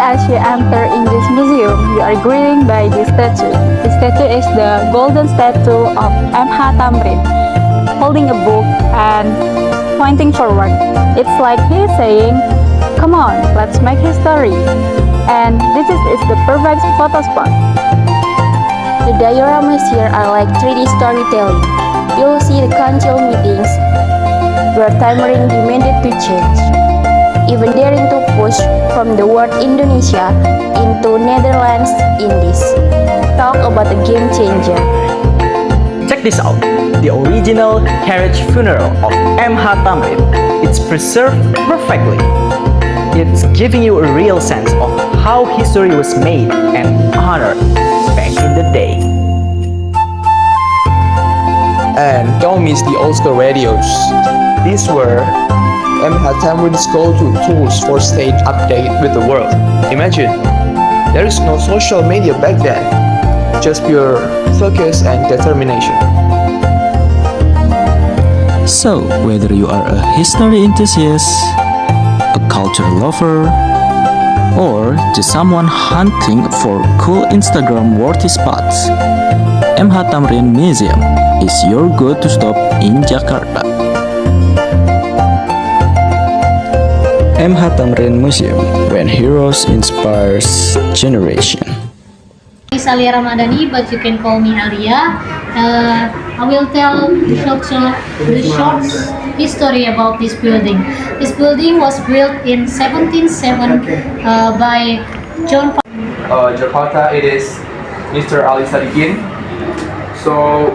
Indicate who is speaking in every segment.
Speaker 1: as you enter in this museum, you are greeted by this statue. The statue is the golden statue of M.H. Thamrin, holding a book and pointing forward. It's like he's saying, "Come on, let's make history." And this is the perfect photo spot.
Speaker 2: The dioramas here are like 3D storytelling. You'll see the council meetings where Thamrin demanded to change, even daring to push from the word Indonesia into Netherlands Indies. Talk about a game changer.
Speaker 3: Check this out, the original carriage funeral of M.H. Thamrin. It's preserved perfectly. It's giving you a real sense of how history was made and honored back in the day.
Speaker 4: And don't miss the old school radios. These were M.H. Thamrin's go-to tools for staying updated with the world. Imagine, there is no social media back then, just pure focus and determination.
Speaker 5: So, whether you are a history enthusiast, a culture lover, or just someone hunting for cool Instagram-worthy spots, M.H. Thamrin Museum is your go-to stop in Jakarta. M.H. Thamrin Museum, when heroes inspires generation.
Speaker 6: Is Alia Ramadhani, but you can call me Alia. I will tell the short history about this building. This building was built in 1707 by John.
Speaker 4: Jakarta, it is Mr. Ali Sadikin. So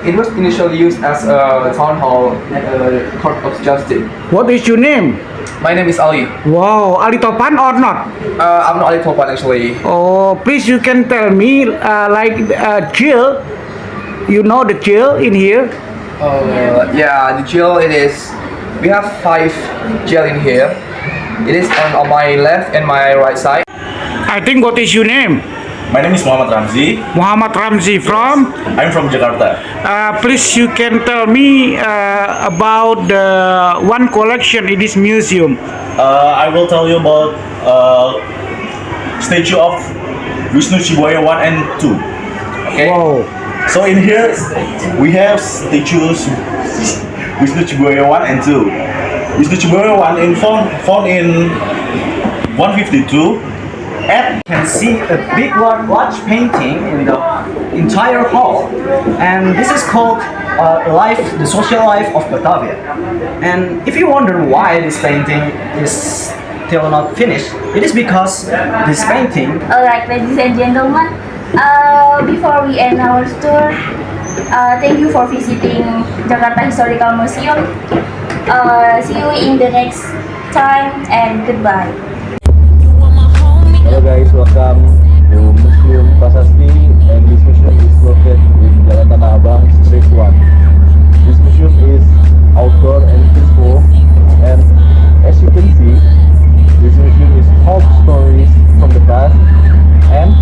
Speaker 4: it was initially used as a town hall and a court of justice.
Speaker 7: What is your name?
Speaker 4: My name is Ali.
Speaker 7: Wow, Ali Topan or not?
Speaker 4: I'm not Ali Topan actually.
Speaker 7: Oh, please you can tell me jail. You know the jail in here?
Speaker 4: Yeah, the jail it is. We have 5 jail in here. It is on my left and my right side.
Speaker 7: I think what is your name?
Speaker 8: My name is Muhammad Ramzi.
Speaker 7: Muhammad Ramzi from?
Speaker 8: I'm from Jakarta.
Speaker 7: Please you can tell me about the one collection in this museum.
Speaker 8: I will tell you about statue of Wisnu Chibuaya 1 and 2. Okay.
Speaker 7: Wow.
Speaker 8: So in here we have statues Wisnu Chibuaya 1 and 2. Wisnu Chibuaya 1 found in 152.
Speaker 3: And you can see a big large painting in the entire hall, and this is called the social life of Batavia. And if you wonder why this painting is still not finished, it is because this painting.
Speaker 2: Alright, ladies and gentlemen, before we end our tour, thank you for visiting Jakarta Historical Museum. See you in the next time and goodbye.
Speaker 9: Hello guys, welcome to Museum Prasasti, and this museum is located in Jalan Tanah Abang, Street 1. This museum is outdoor and peaceful, and as you can see, this museum is full of stories from the past, and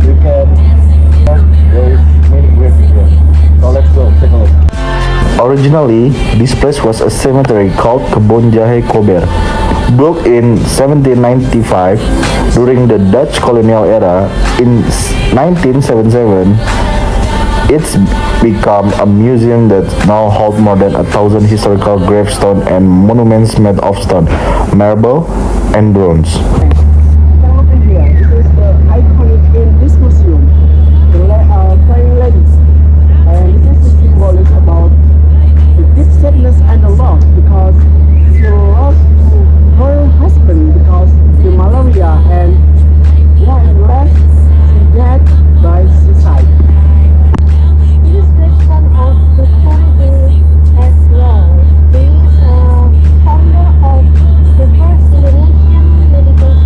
Speaker 9: you can there is many great museums. So let's go take a look. Originally, this place was a cemetery called Kebon Jahe Kober, built in 1795 during the Dutch colonial era. In 1977, it's become a museum that now holds more than 1,000 historical gravestones and monuments made of stone, marble, and bronze.
Speaker 7: Sadness and the loss because she lost her husband because the malaria and left she died by suicide.
Speaker 6: This description of the family as well. He is founder of the first Indonesian medical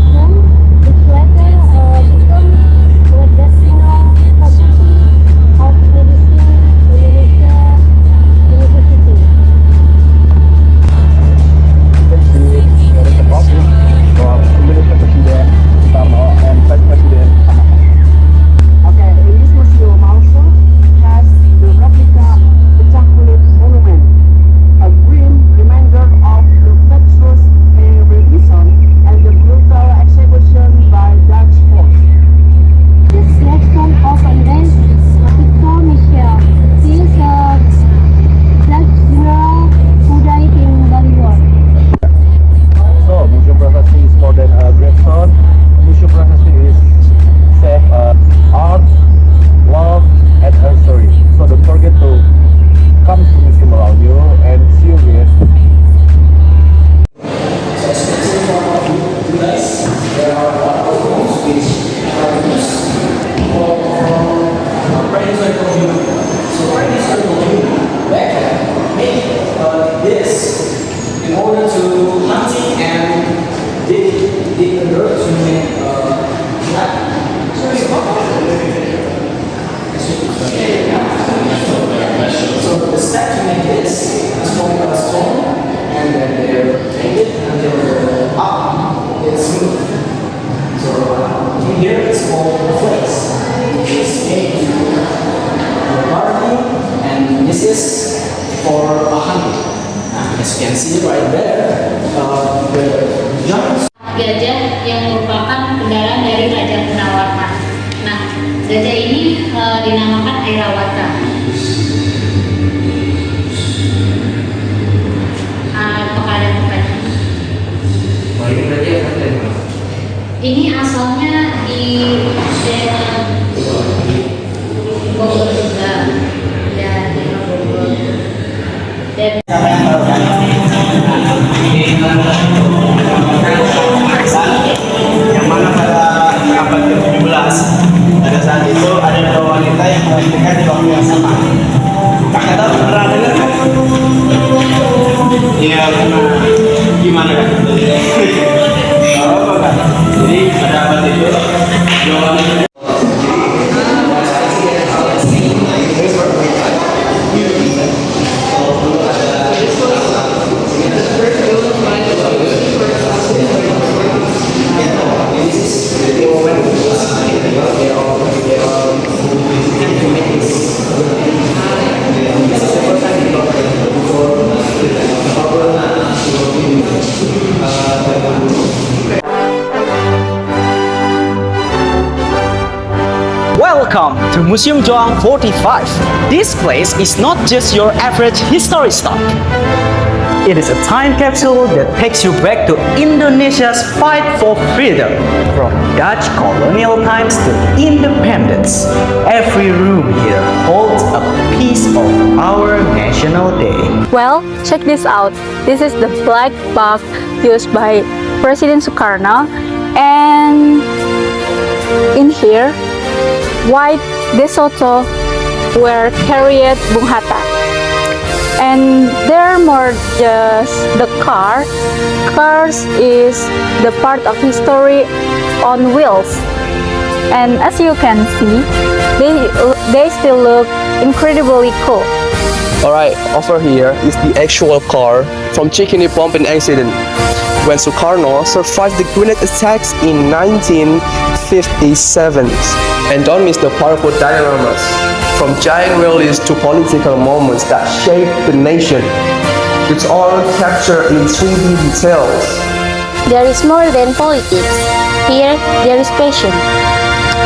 Speaker 3: in order to hunting and dig the dirt to make so the step to make this is from a stone, and then they make it until the up is smooth. So in here it's called flakes. It's made for gardening, and this is for hunting. As you can see right there, the giant
Speaker 6: Gajah yang merupakan kendaraan dari Raja Punawarta. Nah, gajah ini dinamakan Airawata. Apakah ada pertanyaan? Ini asalnya di daerah Bogor juga, ya daerah Bogor. Dan
Speaker 10: yang mana pada abad ke-17 pada saat itu ada dua wanita yang melahirkan di waktu yang sama. Kakak tahu pernah dengar kan? Iya pernah. Gimana kan? Tahu apa kan? Jadi pada abad itu dua wanita.
Speaker 3: Welcome to Museum Joang 45. This place is not just your average history stop. It is a time capsule that takes you back to Indonesia's fight for freedom, from Dutch colonial times to independence. Every room here holds a piece of our national day.
Speaker 1: Well, check this out. This is the black box used by President Sukarno, and in here, white DeSoto were carried Bung Hatta. And there are more just the car. Cars is the part of history on wheels. And as you can see, they still look incredibly cool.
Speaker 4: Alright, over here is the actual car from Cikini Bombing incident when Sukarno survived the grenade attacks in 1957. And don't miss the powerful dioramas, from giant rallies to political moments that shaped the nation. It's all captured in 3D details.
Speaker 2: There is more than politics. Here, there is passion.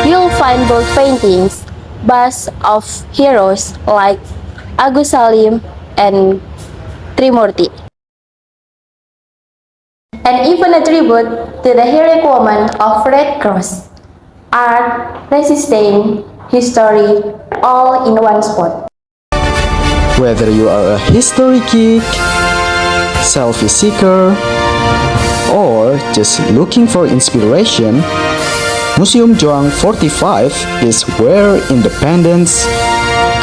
Speaker 2: You'll find both paintings, busts of heroes like Agus Salim and Trimurti, and even a tribute to the heroic woman of Red Cross. Art, resistance, history, all in one spot.
Speaker 5: Whether you are a history geek, selfie seeker, or just looking for inspiration, Museum Joang 45 is where independence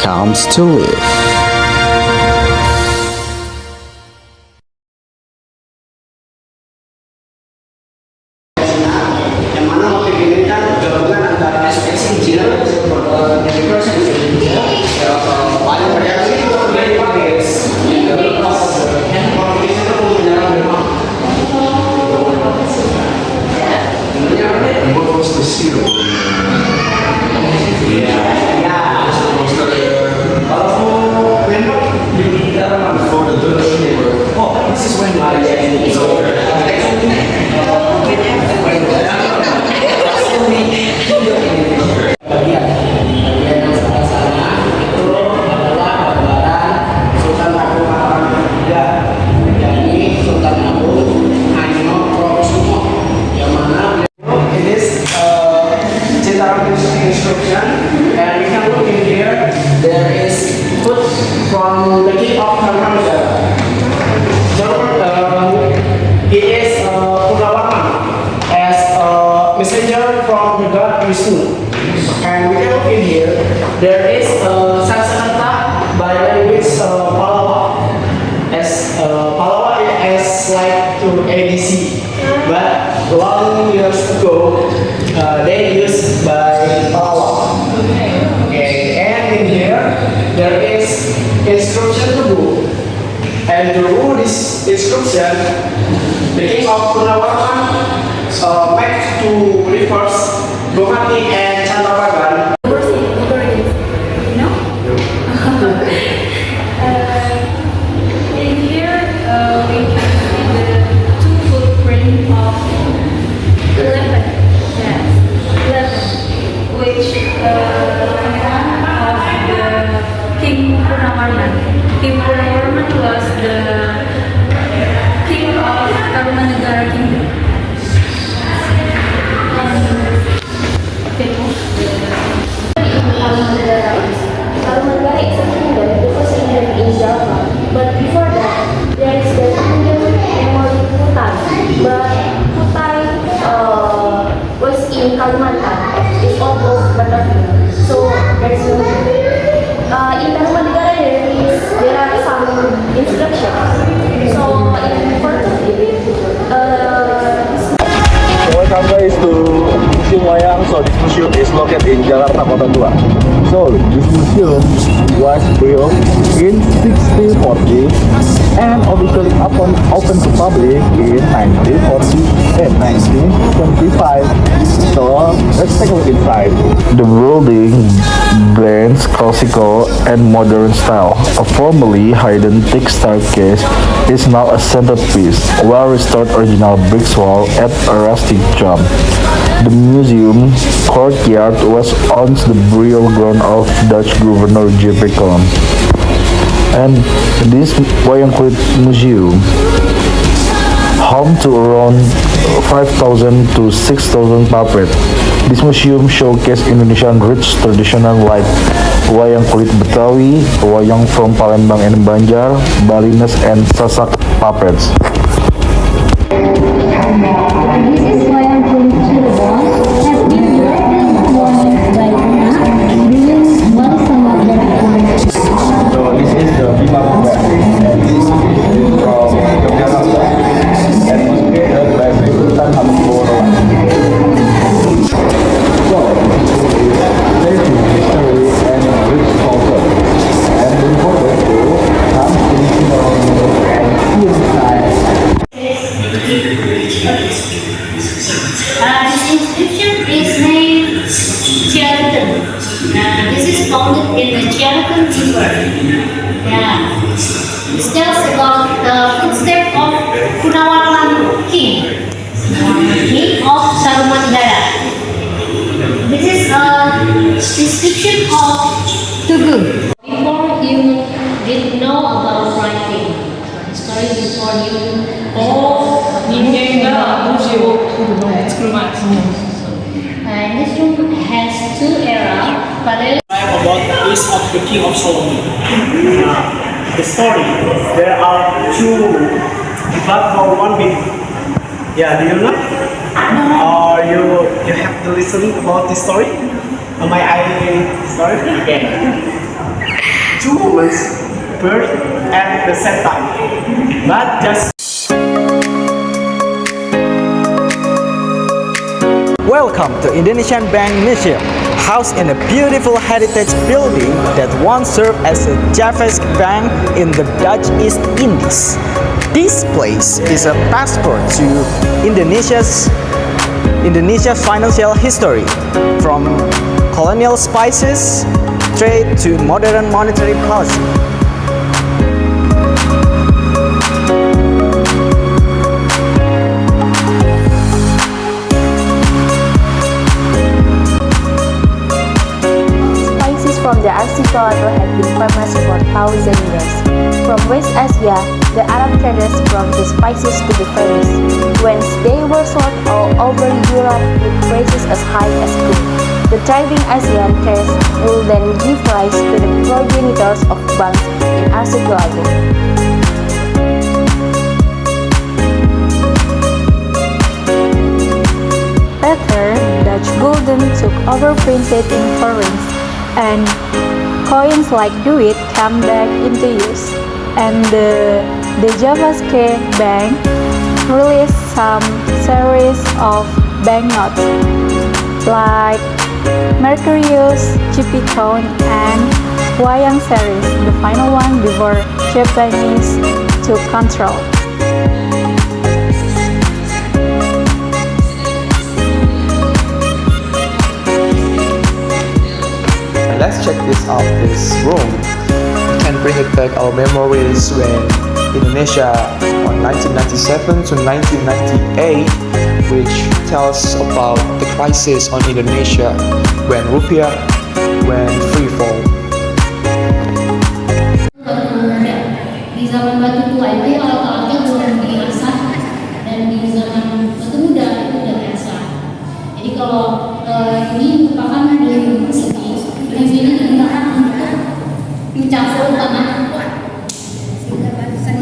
Speaker 5: comes to live.
Speaker 10: Yang mana motif ini kan gabungan antara ekspresi Cina dan decoration Indonesia. Paling banyak sih itu dari Paris. Handphone itu punya memang. What was the seal? Kalau memang di dalam for the Dutch neighbor. Oh, this is when Maria and inscription, and we can look in here. There is put from the king of Kamangja. So he is Punawarman as a messenger from the god Vishnu. And we can look in here. There is Sanskerta by language Palawa, as Palawa as like to ABC, but long years ago, they used by Pahlawan. Okay, and in here, there is instruction to book. And through this instruction, the king of Purnawarman back to rivers Gomati and Chandrabagan.
Speaker 1: In here, we can see the two footprint of 11, yes, 11, which of the King Purnawarman. King Purnawarman was the king of Tarumanagara Kingdom.
Speaker 2: Tarumanagara is a kingdom, the first kingdom in Java. But before that, there is the kingdom named Kutai. But Kutai was in Kalimantan. It's all of Batavia. So there's no in Tarumanagara there are some instructions. So in front of it,
Speaker 9: Welcome guys to Museum Wayang. So this museum is located in Jakarta Kota Tua. So this museum was built in 1640 and officially open to public in 1925. So let's take a look inside. The building blends classical and modern style. A formerly hidden thick staircase is now a centerpiece, while restored original brick wall at a rustic jump. The museum courtyard was once the burial ground of Dutch Governor J.P. Colon. And this Wayang Kulit Museum, home to around 5,000 to 6,000 puppets. This museum showcases Indonesian rich traditional like Wayang Kulit Betawi, Wayang from Palembang and Banjar, Balinese and Sasak puppets.
Speaker 11: This is Wayang Kulit Cirebon, has been directly performed by Una during Wali Samudera.
Speaker 9: So this is the Bima Kumbang, and this is from Yogyakarta, and was created by Sultan Hamengkubuwono. So this is history and rich culture, and we wanted to come traditional and film style.
Speaker 6: This inscription is named Ciarakan. This is founded in the Ciarakan River. This tells about the footsteps of Purnawarman King, King of Tarumanagara. This is a description of Tugu. Before you didn't know about writing, history before you. And this room has two eras.
Speaker 10: About the age of the king of Solomon. The story, there are two, but for one bit. Yeah, do you know? Or you have to listen about this story? My story? Okay. Two women birth at the same time, but just.
Speaker 12: Welcome to Indonesian Bank Museum, housed in a beautiful heritage building that once served as a Javasc bank in the Dutch East Indies. This place is a passport to Indonesia's financial history, from colonial spices trade to modern monetary policy.
Speaker 2: from the archipelago have been famous for thousands years. From West Asia, the Arab traders brought the spices to the Far East, whence they were sold all over Europe with prices as high as gold. The thriving Asian trade will then give rise to the progenitors of banks in archipelago.
Speaker 1: Later, Dutch gulden took over printed in forints, and coins like duit came back into use, and the The Javaske Bank released some series of banknotes like Mercurius, Jupiter, and Wayang series, the final one before Japanese took control.
Speaker 4: Let's check this out, this room. We can bring it back our memories when Indonesia on 1997 to 1998, which tells about the crisis on Indonesia when rupiah went free fall.
Speaker 6: Di zaman batu tua itu alat-alatnya belum diasah, dan di zaman batu muda itu udah biasa. Jadi kalau ini merupakan dari segi ini digunakan untuk mencampur tanah,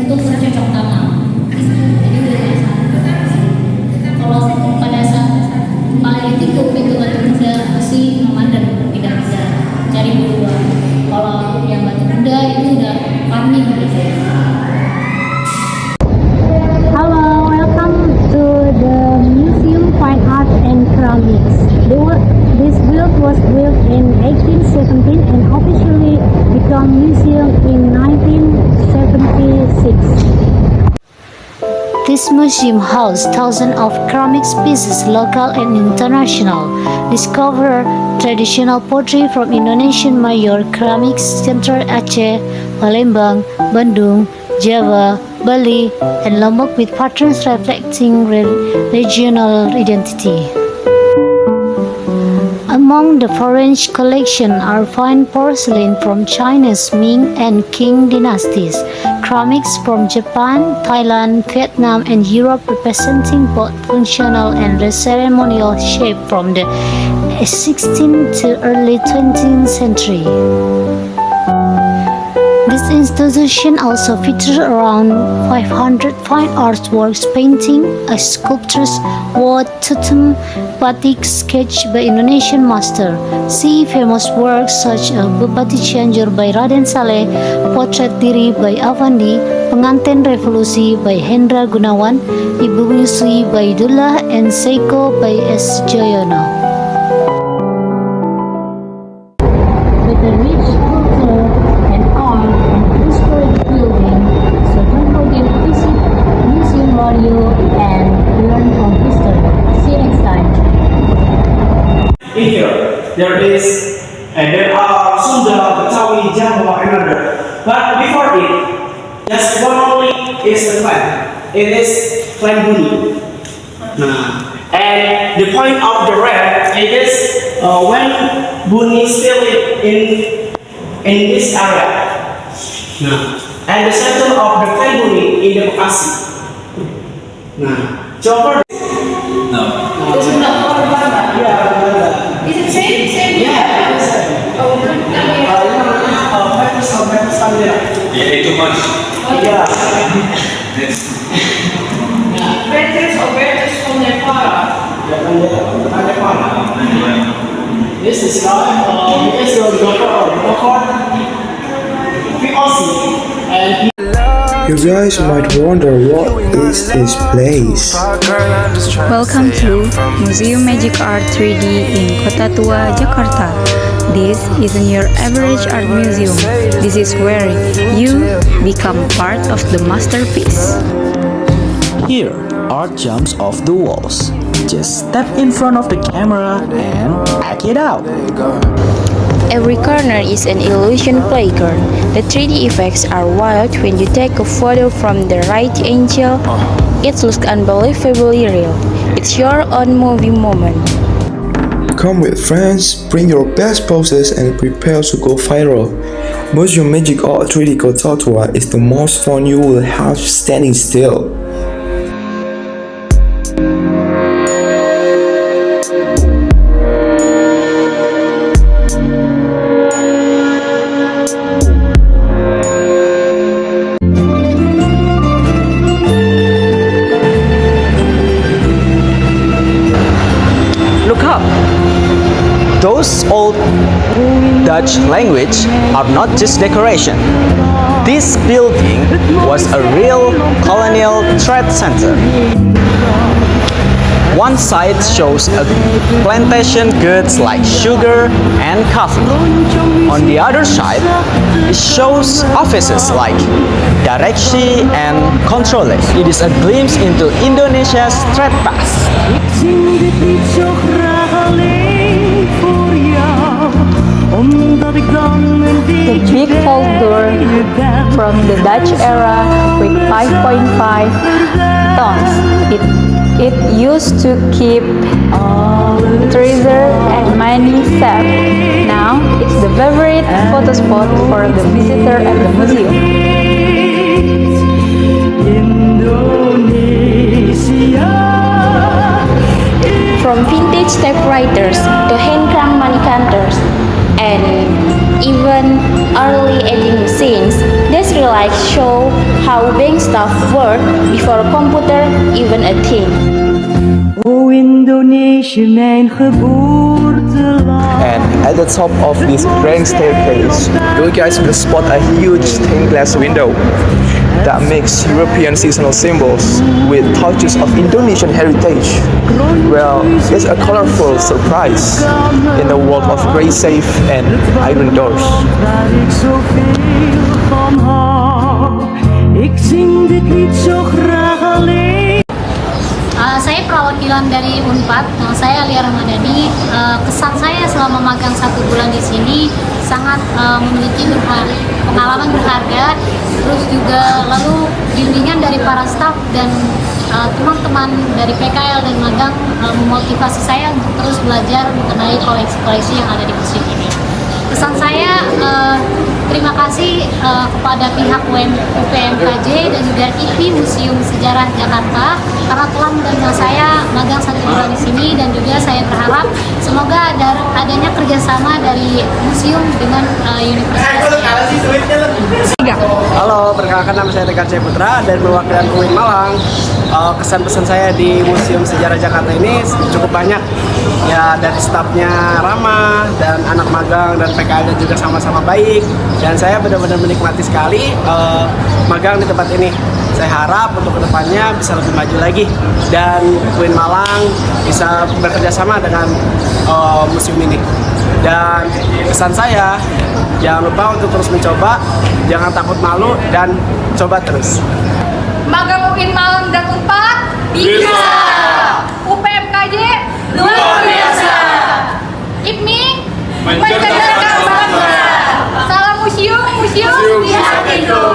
Speaker 6: untuk bercocok tanam. Jadi udah biasa. Kalau pada saat Paleolitikum itu batu muda masih nomaden, tidak cari buah. Kalau yang batu muda itu udah farming gitu ya.
Speaker 11: Hello, welcome to the Museum Fine Art and Ceramics. This build was built in 1817 and officially became museum in 1976.
Speaker 13: This museum houses thousands of ceramics pieces, local and international. Discover traditional pottery from Indonesian major ceramics center Aceh, Palembang, Bandung, Java, Bali, and Lombok with patterns reflecting regional identity. Among the foreign collection are fine porcelain from China's Ming and Qing dynasties, ceramics from Japan, Thailand, Vietnam, and Europe representing both functional and ceremonial shape from the 16th to early 20th century. This institution also features around 500 fine artworks, painting, sculptures, wood, totem, batik sketched by Indonesian master. See famous works such as Bupati Cianjur by Raden Saleh, Potret Diri by Avandi, Pengantin Revolusi by Hendra Gunawan, Ibu Menyusui by Dullah, and Seiko by S. Joyono.
Speaker 11: With a rich culture and art and historic building, so don't forget to visit Museum Radio and learn from history. See you next time.
Speaker 10: In here, there are Sunda, Betawi, Jawa, and other. But before it, just one only is the clan. It is clan Buni. And the point of the red is when Buni still in this area. And the center of the clan Buni in the Bekasi. Coba. No.
Speaker 6: Is it same?
Speaker 10: Yeah.
Speaker 8: Yeah, too much.
Speaker 10: Yeah.
Speaker 6: Betters or betters from Nepal?
Speaker 10: This is not, this is the record. And
Speaker 4: You guys might wonder what is this place.
Speaker 1: Welcome to Museum Magic Art 3D in Kota Tua, Jakarta. This isn't your average art museum. This is where you become part of the masterpiece.
Speaker 5: Here, art jumps off the walls. Just step in front of the camera and check it out.
Speaker 2: Every corner is an illusion playground. The 3D effects are wild when you take a photo from the right angle. It looks unbelievably real. It's your own movie moment.
Speaker 4: Come with friends, bring your best poses and prepare to go viral. Museum Magic Art 3D Kota Tua is the most fun you will have standing still.
Speaker 12: Look up! Those old Dutch language are not just decoration. This building was a real colonial trade center. One side shows a plantation goods like sugar and coffee. On the other side, it shows offices like Direcsi and Controle. It is a glimpse into Indonesia's trade past.
Speaker 1: The big fold door from the Dutch era with 5.5 tons. It used to keep treasure and money safe. Now it's the favorite photo spot for the visitor at the museum.
Speaker 2: From vintage typewriters to hand-crank money counters and even early editing machines, these relics show how bank staff worked before a computer even a thing.
Speaker 14: O Indonesië, mijn geboorteland.
Speaker 4: And at the top of this grand staircase, you guys will spot a huge stained glass window that makes European seasonal symbols with touches of Indonesian heritage. Well, it's a colorful surprise in the world of gray safe and iron doors.
Speaker 14: Ik zing dit lied zo graag alleen.
Speaker 6: Saya perwakilan dari Unpad. Saya Alia Ramadhani. Kesan saya selama magang 1 bulan di sini sangat memiliki pengalaman berharga. Terus juga lalu bimbingan dari para staf dan teman-teman dari PKL dan magang memotivasi saya untuk terus belajar mengenai koleksi-koleksi yang ada di museum ini. Kesan saya terima kasih kepada pihak UPMKJ dan juga IPI Museum Sejarah Jakarta karena telah menerima saya magang 1 bulan di sini, dan juga saya berharap semoga adanya kerjasama dari museum dengan universitas.
Speaker 10: Halo, perkenalkan nama saya Tegar Putra dan mewakili UIN Malang. Kesan-pesan saya di Museum Sejarah Jakarta ini cukup banyak. Ya, dari stafnya ramah dan anak magang dan PKL juga sama-sama baik. Dan saya benar-benar menikmati sekali magang di tempat ini. Saya harap untuk kedepannya bisa lebih maju lagi dan UIN Malang bisa bekerja sama dengan museum ini. Dan pesan saya, jangan lupa untuk terus mencoba, jangan takut malu, dan coba terus.
Speaker 15: Magang UIN Malang dan Unpad bisa. UPMKJ luar biasa. IPMI menceritakan bangsa. Salam museum di hatiku.